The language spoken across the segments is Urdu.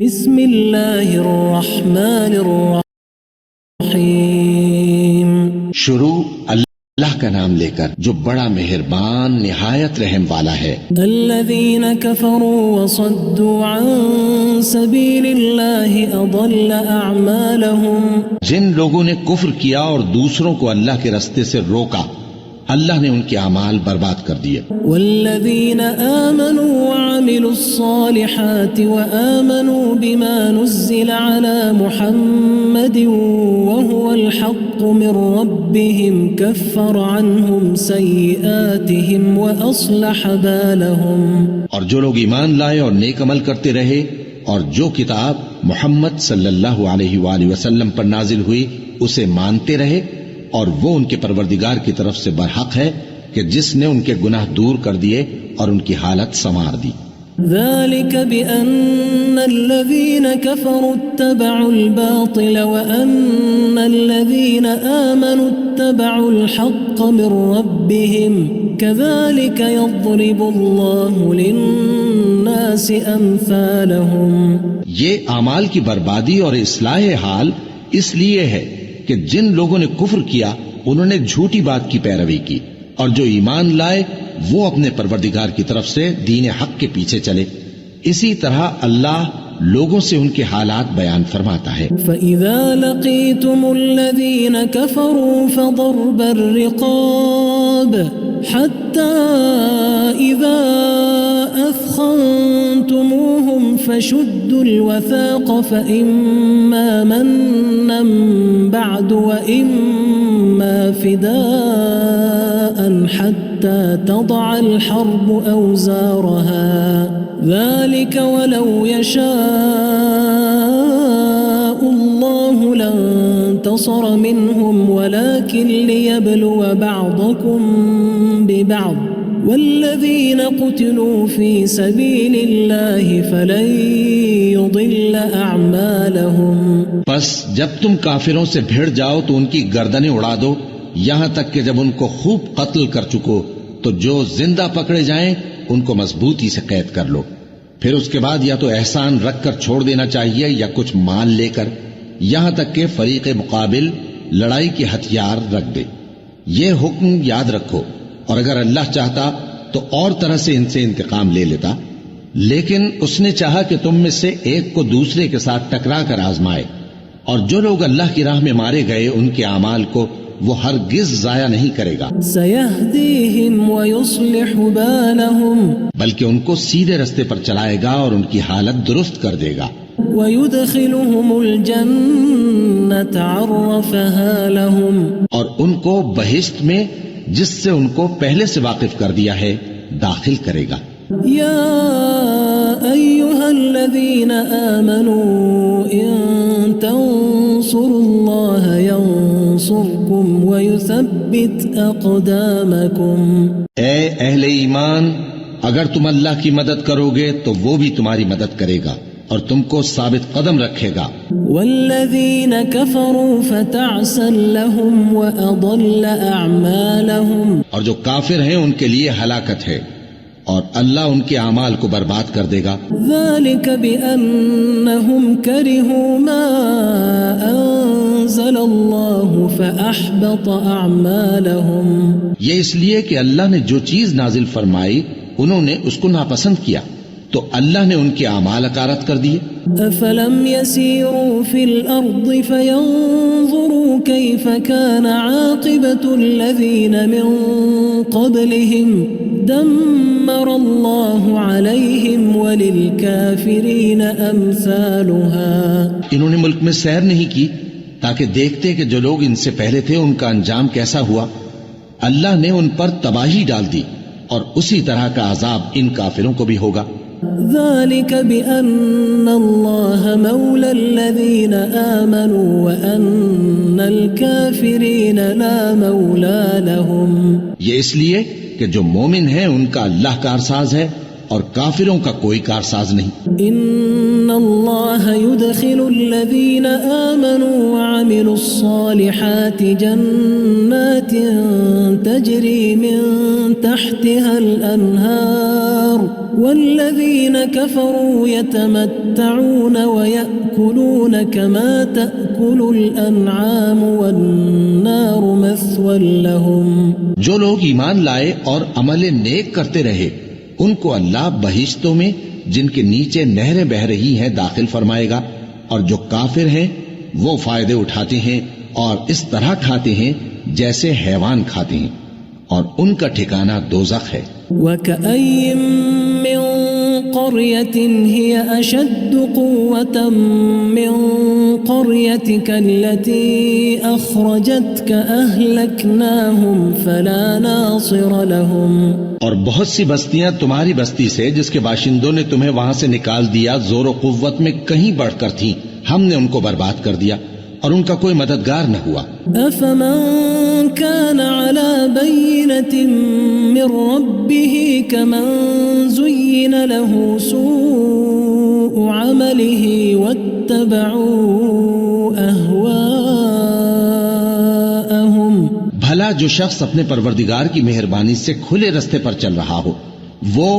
بسم اللہ الرحمن الرحیم. شروع اللہ کا نام لے کر جو بڑا مہربان نہایت رحم والا ہے. الذین کفروا وصدوا عن سبیل اللہ اضل اعمالهم. جن لوگوں نے کفر کیا اور دوسروں کو اللہ کے راستے سے روکا، اللہ نے ان کے اعمال برباد کر دیے. والذین آمنوا وعملوا الصالحات وآمنوا بما نزل على محمد وهو الحق من ربهم كفر عنهم سیئاتهم وأصلح بالهم. اور جو لوگ ایمان لائے اور نیک عمل کرتے رہے اور جو کتاب محمد صلی اللہ علیہ وآلہ وسلم پر نازل ہوئی اسے مانتے رہے، اور وہ ان کے پروردگار کی طرف سے برحق ہے کہ جس نے ان کے گناہ دور کر دیے اور ان کی حالت سنوار دی. ذلك بأن الذين كفروا اتبعوا الباطل وأن الذين آمنوا اتبعوا الحق من ربهم كذلك يضرب الله للناس أمثالهم. یہ اعمال کی بربادی اور اصلاح حال اس لیے ہے کہ جن لوگوں نے کفر کیا انہوں نے جھوٹی بات کی پیروی کی، اور جو ایمان لائے وہ اپنے پروردگار کی طرف سے دین حق کے پیچھے چلے. اسی طرح اللہ لوگوں سے ان کے حالات بیان فرماتا ہے. فَإِذَا لَقِيتُمُ الَّذِينَ كَفَرُوا فَضَرْبَ الرِّقَابِ حَتَّى إِذَا أَثْخَنْتُمُوهُمْ فَشُدُّوا الْوَثَاقَ فَإِمَّا مَنًّا بَعْدُ وَإِمَّا فِدَاءً حَتَّى تَضَعَ الْحَرْبُ أَوْزَارَهَا ذَلِكَ وَلَوْ يَشَاءُ اللَّهُ لَانتَصَرَ مِنْهُمْ وَلَكِنْ لِيَبْلُوَ بَعْضَكُمْ بِبَعْضٍ وَالَّذِينَ قُتِلُوا فِي سَبِيلِ اللَّهِ فَلَن يُضِلَّ أَعْمَالَهُمْ. پس جب تم کافروں سے بھیڑ جاؤ تو ان کی گردنیں اڑا دو، یہاں تک کہ جب ان کو خوب قتل کر چکو تو جو زندہ پکڑے جائیں ان کو مضبوطی سے قید کر لو. پھر اس کے بعد یا تو احسان رکھ کر چھوڑ دینا چاہیے یا کچھ مال لے کر، یہاں تک کہ فریق مقابل لڑائی کے ہتھیار رکھ دے. یہ حکم یاد رکھو، اور اگر اللہ چاہتا تو اور طرح سے ان سے انتقام لے لیتا، لیکن اس نے چاہا کہ تم میں سے ایک کو دوسرے کے ساتھ ٹکرا کر آزمائے. اور جو لوگ اللہ کی راہ میں مارے گئے ان کے اعمال کو وہ ہرگز ضائع نہیں کرے گا. سَيَهْدِيهِمْ وَيُصْلِحُ بَالَهُمْ. بلکہ ان کو سیدھے رستے پر چلائے گا اور ان کی حالت درست کر دے گا. وَيُدْخِلُهُمُ الْجَنَّةَ عَرَّفَهَا لَهُمْ. اور ان کو بہشت میں جس سے ان کو پہلے سے واقف کر دیا ہے داخل کرے گا. یا ایھا الذین آمنوا ان تنصروا اللہ ینصرکم ویثبت اقدامکم. اے اہل ایمان، اگر تم اللہ کی مدد کرو گے تو وہ بھی تمہاری مدد کرے گا اور تم کو ثابت قدم رکھے گا. والذین کفروا فتعسا لهم واضل اعمالهم. اور جو کافر ہیں ان کے لیے ہلاکت ہے اور اللہ ان کے اعمال کو برباد کر دے گا. ذلك بأنهم كرهوا ما أنزل الله فأحبط أعمالهم. یہ اس لیے کہ اللہ نے جو چیز نازل فرمائی انہوں نے اس کو ناپسند کیا تو اللہ نے ان کے اعمال اکارت کر دیے. أفلم يسيروا في الأرض فينظروا كيف كان عاقبة الذين من قبلهم دمر الله عليهم وللكافرين أمثالها. انہوں نے ملک میں سیر نہیں کی تاکہ دیکھتے کہ جو لوگ ان سے پہلے تھے ان کا انجام کیسا ہوا. اللہ نے ان پر تباہی ڈال دی اور اسی طرح کا عذاب ان کافروں کو بھی ہوگا. ذلك بأن الله مولى الذين آمنوا وأن الكافرين لا مولى لهم. یہ اس لیے کہ جو مومن ہیں ان کا اللہ کارساز ہے اور کافروں کا کوئی کارساز نہیں۔ ان اللہ يدخل الذین آمنوا وعملوا الصالحات جنات تجری من تحتها الانہار والذین کفروا یتمتعون ویأکلون کما تأکل الانعام والنار مثوى لهم۔ جو لوگ ایمان لائے اور عمل نیک کرتے رہے ان کو اللہ بہشتوں میں جن کے نیچے نہریں بہ رہی ہیں داخل فرمائے گا، اور جو کافر ہیں وہ فائدے اٹھاتے ہیں اور اس طرح کھاتے ہیں جیسے حیوان کھاتے ہیں، اور ان کا ٹھکانہ دوزخ ہے۔ وَكَأَيٍّ مِّن قَرْيَةٍ هِيَ أَشَدُّ قُوَّةً مِّن قَرْيَتِكَ الَّتِي أَخْرَجَتْكَ أَهْلَكْنَاهُمْ فَلَا نَاصِرَ لَهُمْ۔ اور بہت سی بستیاں تمہاری بستی سے جس کے باشندوں نے تمہیں وہاں سے نکال دیا زور و قوت میں کہیں بڑھ کر تھیں، ہم نے ان کو برباد کر دیا اور ان کا کوئی مددگار نہ ہوا۔ أَفَمَن كَانَ عَلَى بَيِّنَةٍ مِّن رَّبِّهِ كَمَن زُيِّنَ لَهُ سُوءُ عَمَلِهِ وَاتَّبَعُوا أَهْوَاءَهُمْ۔ بھلا جو شخص اپنے پروردگار کی مہربانی سے کھلے رستے پر چل رہا ہو وہ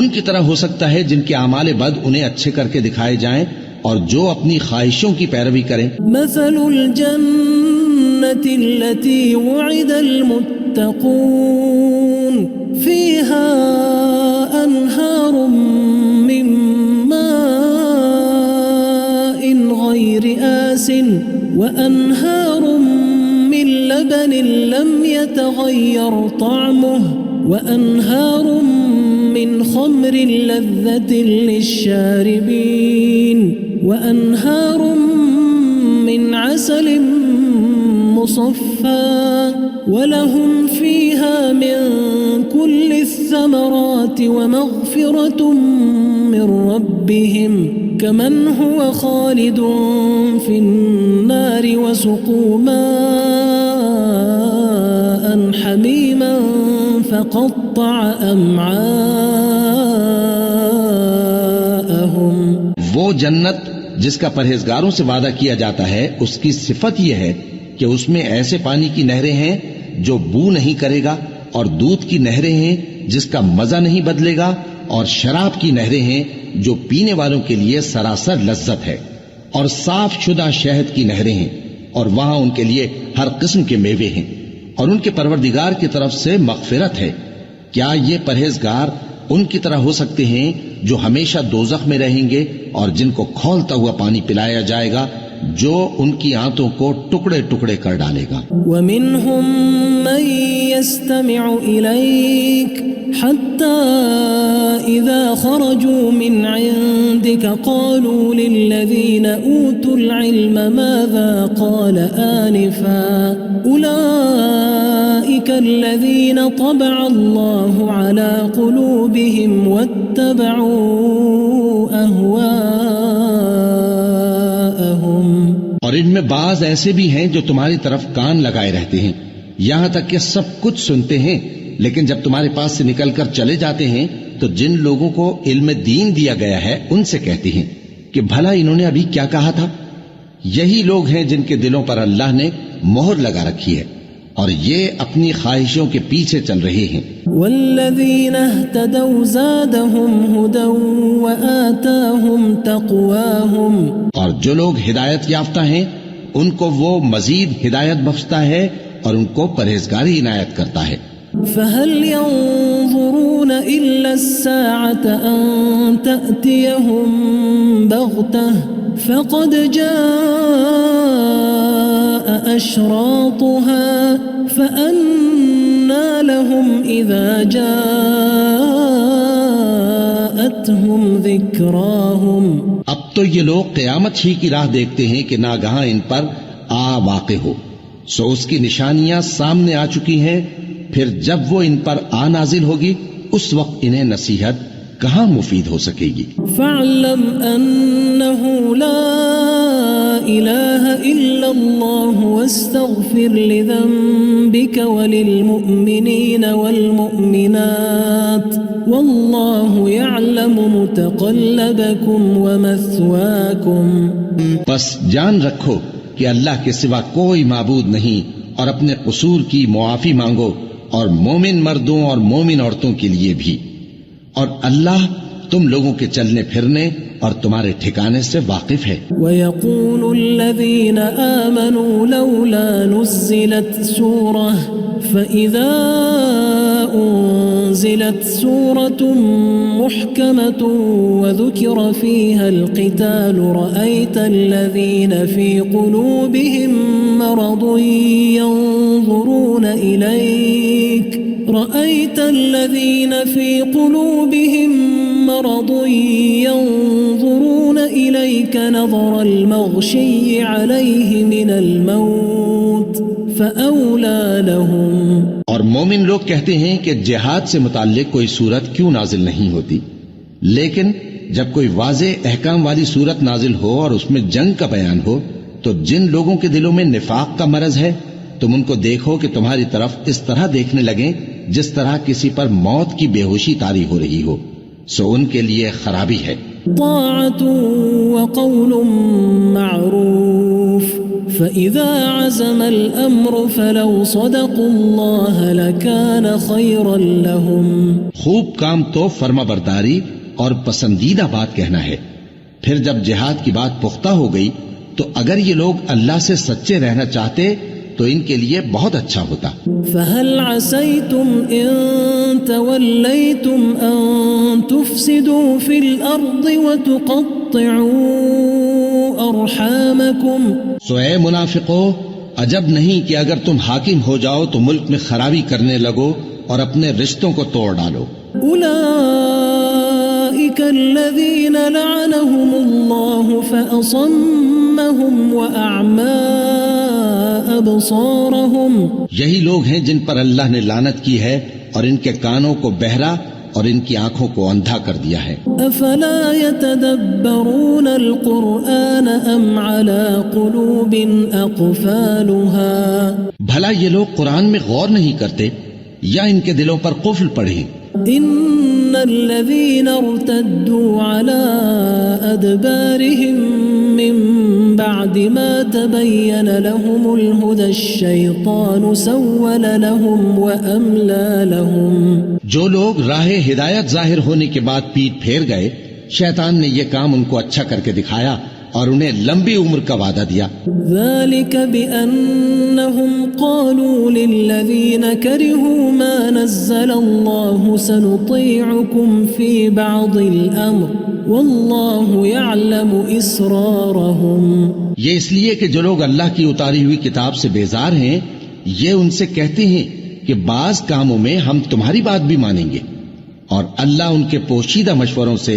ان کی طرح ہو سکتا ہے جن کے اعمال بد انہیں اچھے کر کے دکھائے جائیں اور جو اپنی خواہشوں کی پیروی کریں۔ مثل الجنة التي وعد المتقون فيها أنهار من ماء غير آسٍ وأنهار من لبن لم يتغير طعمه وأنهار من خمر لذة للشاربين وأنهار من عسل مصفى ولهم فيها من كل الثمرات ومغفرة من ربهم كمن هو خالد في النار وسقوا ماء حميما فقطع أمعاءهم۔ وہ جنت جس کا پرہیزگاروں سے وعدہ کیا جاتا ہے اس کی صفت یہ ہے کہ اس میں ایسے پانی کی نہریں ہیں جو بو نہیں کرے گا، اور دودھ کی نہریں ہیں جس کا مزہ نہیں بدلے گا، اور شراب کی نہریں ہیں جو پینے والوں کے لیے سراسر لذت ہے، اور صاف شدہ شہد کی نہریں ہیں، اور وہاں ان کے لیے ہر قسم کے میوے ہیں، اور ان کے پروردگار کی طرف سے مغفرت ہے۔ کیا یہ پرہیزگار ان کی طرح ہو سکتے ہیں جو ہمیشہ دوزخ میں رہیں گے اور جن کو کھولتا ہوا پانی پلایا جائے گا جو ان کی آنتوں کو ٹکڑے ٹکڑے کر ڈالے گا۔ وَمِنْهُمْ مَنْ يَسْتَمِعُ إِلَيْكَ حَتَّى إِذَا خَرَجُوا مِنْ عِنْدِكَ قَالُوا لِلَّذِينَ أُوتُوا الْعِلْمَ مَاذَا قَالَ آنِفًا أُولَئِكَ الَّذِينَ طَبَعَ اللَّهُ عَلَى قُلُوبِهِمْ وَاتَّبَعُوا أَهْوَاءَهُمْ۔ اور ان میں بعض ایسے بھی ہیں جو تمہاری طرف کان لگائے رہتے ہیں یہاں تک کہ سب کچھ سنتے ہیں، لیکن جب تمہارے پاس سے نکل کر چلے جاتے ہیں تو جن لوگوں کو علم دین دیا گیا ہے ان سے کہتے ہیں کہ بھلا انہوں نے ابھی کیا کہا تھا۔ یہی لوگ ہیں جن کے دلوں پر اللہ نے مہر لگا رکھی ہے اور یہ اپنی خواہشوں کے پیچھے چل رہے ہیں۔ والذین اہتدوا زادہم ہدی وآتاہم تقواہم۔ اور جو لوگ ہدایت یافتہ ہیں ان کو وہ مزید ہدایت بخشتا ہے اور ان کو پرہیزگاری عنایت کرتا ہے۔ فهل ينظرون إلا الساعة أن تأتيهم بغتة فقد جاء أشراطها فأنى لهم إذا جاءتهم ذكراهم۔ اب تو یہ لوگ قیامت ہی کی راہ دیکھتے ہیں کہ ناگہاں ان پر آ واقع ہو، سو اس کی نشانیاں سامنے آ چکی ہیں، پھر جب وہ ان پر آ نازل ہوگی اس وقت انہیں نصیحت کہاں مفید ہو سکے گی۔ فَاعْلَمْ أَنَّهُ لَا إله إلا الله واستغفر لذنبك وللمؤمنين والمؤمنات والله يعلم متقلبكم ومثواكم. بس جان رکھو کہ اللہ کے سوا کوئی معبود نہیں اور اپنے قصور کی معافی مانگو، اور مومن مردوں اور مومن عورتوں کے لیے بھی، اور اللہ تم لوگوں کے چلنے پھرنے اور تمہارے ٹھکانے سے واقف ہے. وَيَقُولُ الَّذِينَ آمَنُوا لَوْلَا نُزِّلَتْ سُورَةٌ فَإِذَا أُنزِلَتْ سُورَةٌ مُحْكَمَةٌ وَذُكِرَ فِيهَا الْقِتَالُ رَأَيْتَ الَّذِينَ فِي قُلُوبِهِم مَّرَضٌ يَنظُرُونَ إِلَيْكَ رأيت الذين في قلوبهم مرض ينظرون إليك نظر المغشي عليه من الموت فأولى لهم. اور مومن لوگ کہتے ہیں کہ جہاد سے متعلق کوئی صورت کیوں نازل نہیں ہوتی، لیکن جب کوئی واضح احکام والی صورت نازل ہو اور اس میں جنگ کا بیان ہو تو جن لوگوں کے دلوں میں نفاق کا مرض ہے تم ان کو دیکھو کہ تمہاری طرف اس طرح دیکھنے لگیں جس طرح کسی پر موت کی بے ہوشی طاری ہو رہی ہو، سو ان کے لیے خرابی ہے. طاعت وقول معروف فإذا عزم الأمر فلو صدقوا الله لكان خيرا لهم. خوب کام تو فرما برداری اور پسندیدہ بات کہنا ہے. پھر جب جہاد کی بات پختہ ہو گئی تو اگر یہ لوگ اللہ سے سچے رہنا چاہتے تو ان کے لیے بہت اچھا ہوتا. فهل عسيتم إن توليتم أن تفسدوا في الأرض وتقطعوا أرحامكم. سو اے منافقو، عجب نہیں کہ اگر تم حاکم ہو جاؤ تو ملک میں خرابی کرنے لگو اور اپنے رشتوں کو توڑ ڈالو. أولئك الذين لعنهم الله فأصمهم وأعمى أبصارهم. یہی لوگ ہیں جن پر اللہ نے لعنت کی ہے اور ان کے کانوں کو بہرا اور ان کی آنکھوں کو اندھا کر دیا ہے. افلا يتدبرون القرآن ام على قلوب اقفالها. بھلا یہ لوگ قرآن میں غور نہیں کرتے یا ان کے دلوں پر قفل پڑے؟ ان الذين ارتدوا على ادبارهم من بعد ما تبين لهم الهدى الشيطان سول لهم واملى لهم. جو لوگ راہ ہدایت ظاہر ہونے کے بعد پیٹ پھیر گئے، شیطان نے یہ کام ان کو اچھا کر کے دکھایا اور انہیں لمبی عمر کا وعدہ دیا. ذلك بأنهم قالوا للذين كرهوا ما نزل الله سنطيعكم في بعض الأمر والله يعلم إسرارهم. یہ اس لیے کہ جو لوگ اللہ کی اتاری ہوئی کتاب سے بیزار ہیں یہ ان سے کہتے ہیں کہ بعض کاموں میں ہم تمہاری بات بھی مانیں گے، اور اللہ ان کے پوشیدہ مشوروں سے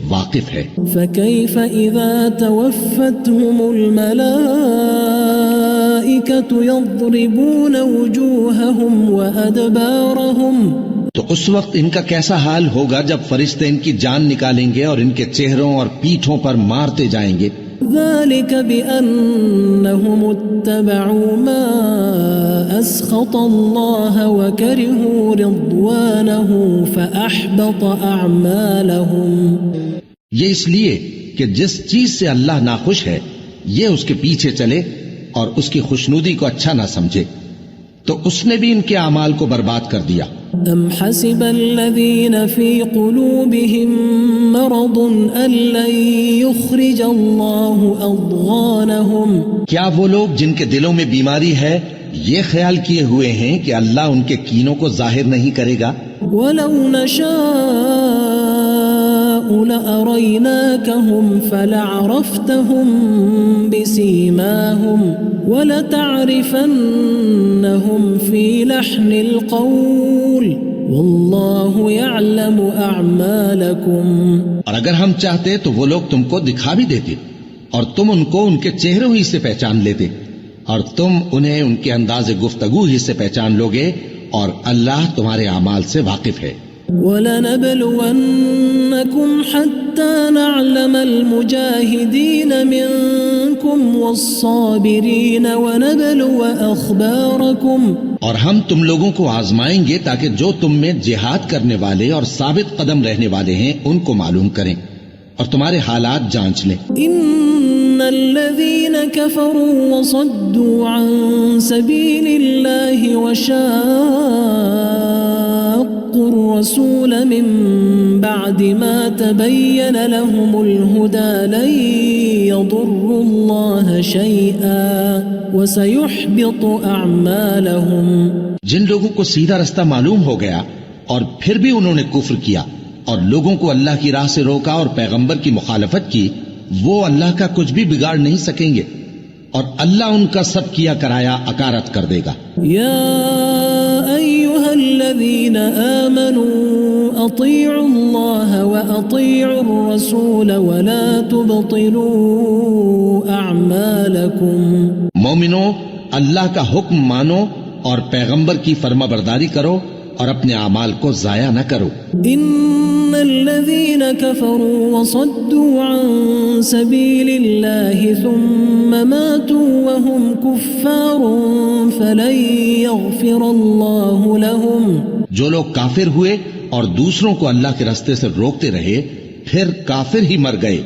واقف ہے. فكيف إذا توفتهم الملائكة يضربون وجوههم وأدبارهم. تو اس وقت ان کا کیسا حال ہوگا جب فرشتے ان کی جان نکالیں گے اور ان کے چہروں اور پیٹھوں پر مارتے جائیں گے. ذلك بأنهم اتبعوا ما أسخط الله وكرهوا رضوانه فأحبط أعمالهم. یہ اس لیے کہ جس چیز سے اللہ ناخوش ہے یہ اس کے پیچھے چلے اور اس کی خوشنودی کو اچھا نہ سمجھے تو اس نے بھی ان کے اعمال کو برباد کر دیا. ام حسب الذين في قلوبهم مرض ان لن يخرج الله اضغانهم. کیا وہ لوگ جن کے دلوں میں بیماری ہے یہ خیال کیے ہوئے ہیں کہ اللہ ان کے کینوں کو ظاہر نہیں کرے گا؟ ولو نشاء لأريناكهم فلعرفتهم بسيماهم ولتعرفنهم في لحن القول والله يعلم أعمالكم. اور اگر ہم چاہتے تو وہ لوگ تم کو دکھا بھی دیتے اور تم ان کو ان کے چہروں ہی سے پہچان لیتے اور تم انہیں ان کے انداز گفتگو ہی سے پہچان لوگے اور اللہ تمہارے اعمال سے واقف ہے. وَلَنَبْلُوَنَّكُمْ حَتَّى نَعْلَمَ الْمُجَاهِدِينَ مِنْكُمْ وَالصَّابِرِينَ وَنَبْلُوَ أَخْبَارَكُمْ اور ہم تم لوگوں کو آزمائیں گے تاکہ جو تم میں جہاد کرنے والے اور ثابت قدم رہنے والے ہیں ان کو معلوم کریں اور تمہارے حالات جانچ لیں. إِنَّ الَّذِينَ كَفَرُوا وَصَدُّوا عَن سَبِيلِ اللَّهِ وَشَاقُّوا الرَّسُولَ مِن بَعْدِ مَا تَبَيَّنَ لَهُمُ الْهُدَى لَن يَضُرُّوا اللَّهَ شَيْئًا وَسَيُحْبِطُ أَعْمَالَهُمْ. جن لوگوں کو سیدھا رستہ معلوم ہو گیا اور پھر بھی انہوں نے کفر کیا اور لوگوں کو اللہ کی راہ سے روکا اور پیغمبر کی مخالفت کی، وہ اللہ کا کچھ بھی بگاڑ نہیں سکیں گے اور اللہ ان کا سب کیا کرایا اکارت کر دے گا. یا ایھا الذین آمنوا اطیعوا اللہ واطیعوا الرسول ولا تبطلوا اعمالکم. مومنو، اللہ کا حکم مانو اور پیغمبر کی فرما برداری کرو اور اپنے اعمال کو ضائع نہ کرو. ان الذين كفروا وصدوا عن سبيل الله ثم ماتوا وهم كفار فلن يغفر الله لهم. جو لوگ کافر ہوئے اور دوسروں کو اللہ کے راستے سے روکتے رہے پھر کافر ہی مر گئے،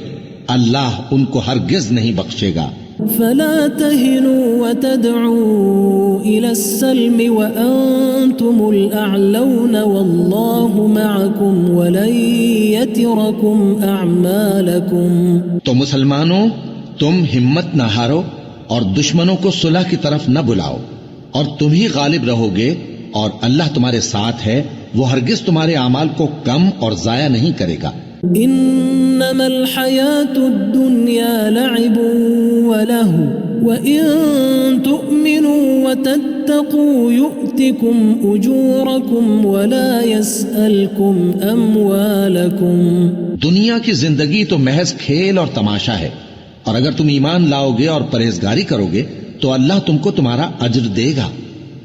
اللہ ان کو ہرگز نہیں بخشے گا. فلا تهنوا وتدعوا إلى السلم وأنتم الأعلون والله معكم ولن يتركم أعمالكم. تو مسلمانوں، تم ہمت نہ ہارو اور دشمنوں کو صلح کی طرف نہ بلاؤ اور تم ہی غالب رہو گے اور اللہ تمہارے ساتھ ہے، وہ ہرگز تمہارے اعمال کو کم اور ضائع نہیں کرے گا. انما الحیات الدنیا لعب ولہو وَإِن تُؤْمِنُوا وَتَتَّقُوا يُؤْتِكُمْ أُجُورَكُمْ وَلَا يَسْأَلْكُمْ أَمْوَالَكُمْ. دنیا کی زندگی تو محض کھیل اور تماشا ہے، اور اگر تم ایمان لاؤ گے اور پرہیزگاری کرو گے تو اللہ تم کو تمہارا اجر دے گا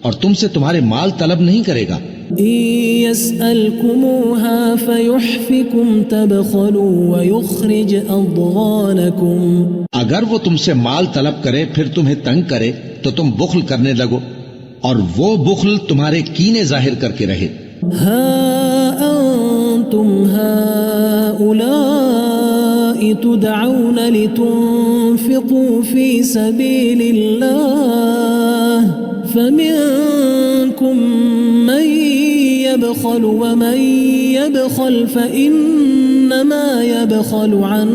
اور تم سے تمہارے مال طلب نہیں کرے گا. يَسْأَلْكُمُوهَا فَيُحْفِكُمْ تَبْخَلُوا وَيُخْرِجْ أَضْغَانَكُمْ. اگر وہ تم سے مال طلب کرے پھر تمہیں تنگ کرے تو تم بخل کرنے لگو اور وہ بخل تمہارے کینے ظاہر کر کے رہے. ہا انتم هؤلاء تدعون لتنفقوا في سبيل الله فمنكم من يبخل ومن يبخل فإنما يبخل عن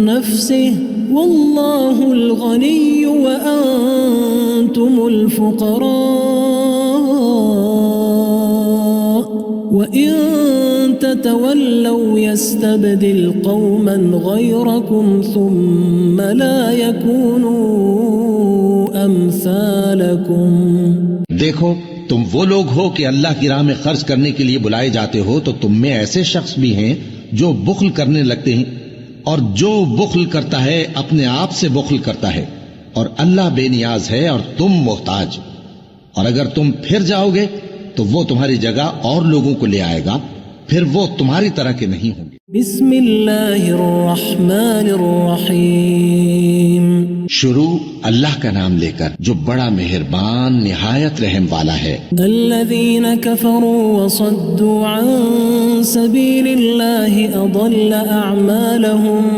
نفسه والله الغني وأنتم الفقراء وإن تتولوا يستبدل قوما غيركم ثم لا يكونوا أمثالكم. دیکھو، تم وہ لوگ ہو کہ اللہ کی راہ میں خرچ کرنے کے لیے بلائے جاتے ہو تو تم میں ایسے شخص بھی ہیں جو بخل کرنے لگتے ہیں، اور جو بخل کرتا ہے اپنے آپ سے بخل کرتا ہے، اور اللہ بے نیاز ہے اور تم محتاج. اور اگر تم پھر جاؤ گے تو وہ تمہاری جگہ اور لوگوں کو لے آئے گا، پھر وہ تمہاری طرح کے نہیں ہوں گے. بسم اللہ الرحمن الرحیم. شروع اللہ کا نام لے کر جو بڑا مہربان نہایت رحم والا ہے. الذین کفروا وصدوا عن سبیل اللہ اضل اعمالهم.